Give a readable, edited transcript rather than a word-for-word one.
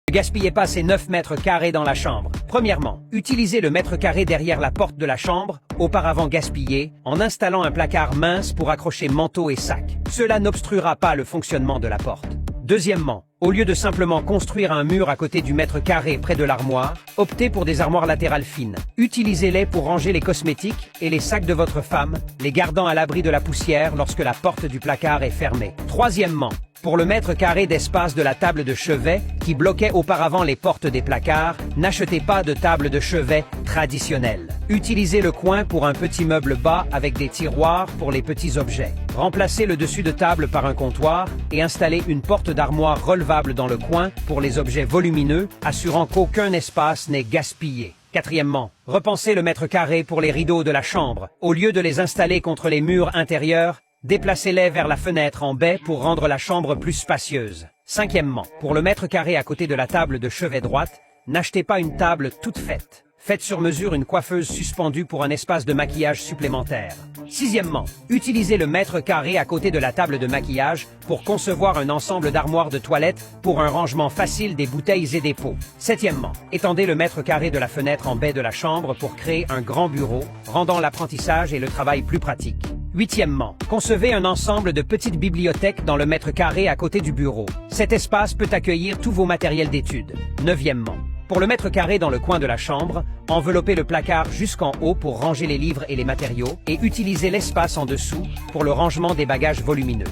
Ne gaspillez pas ces 9 mètres carrés dans la chambre. Premièrement, utilisez le mètre carré derrière la porte de la chambre, auparavant gaspillé, en installant un placard mince pour accrocher manteau et sac. Cela n'obstruera pas le fonctionnement de la porte. Deuxièmement, au lieu de simplement construire un mur à côté du mètre carré près de l'armoire, optez pour des armoires latérales fines. Utilisez-les pour ranger les cosmétiques et les sacs de votre femme, les gardant à l'abri de la poussière lorsque la porte du placard est fermée. Troisièmement, pour le mètre carré d'espace de la table de chevet qui bloquait auparavant les portes des placards, n'achetez pas de table de chevet traditionnelle. Utilisez le coin pour un petit meuble bas avec des tiroirs pour les petits objets. Remplacez le dessus de table par un comptoir et installez une porte d'armoire relevable dans le coin pour les objets volumineux, assurant qu'aucun espace n'est gaspillé. Quatrièmement, repensez le mètre carré pour les rideaux de la chambre. Au lieu de les installer contre les murs intérieurs, déplacez-les vers la fenêtre en baie pour rendre la chambre plus spacieuse. Cinquièmement, pour le mètre carré à côté de la table de chevet droite, n'achetez pas une table toute faite. Faites sur mesure une coiffeuse suspendue pour un espace de maquillage supplémentaire. Sixièmement, utilisez le mètre carré à côté de la table de maquillage pour concevoir un ensemble d'armoires de toilette pour un rangement facile des bouteilles et des pots. Septièmement, étendez le mètre carré de la fenêtre en baie de la chambre pour créer un grand bureau, rendant l'apprentissage et le travail plus pratiques. Huitièmement, concevez un ensemble de petites bibliothèques dans le mètre carré à côté du bureau. Cet espace peut accueillir tous vos matériels d'études. Neuvièmement, pour le mètre carré dans le coin de la chambre, enveloppez le placard jusqu'en haut pour ranger les livres et les matériaux et utilisez l'espace en dessous pour le rangement des bagages volumineux.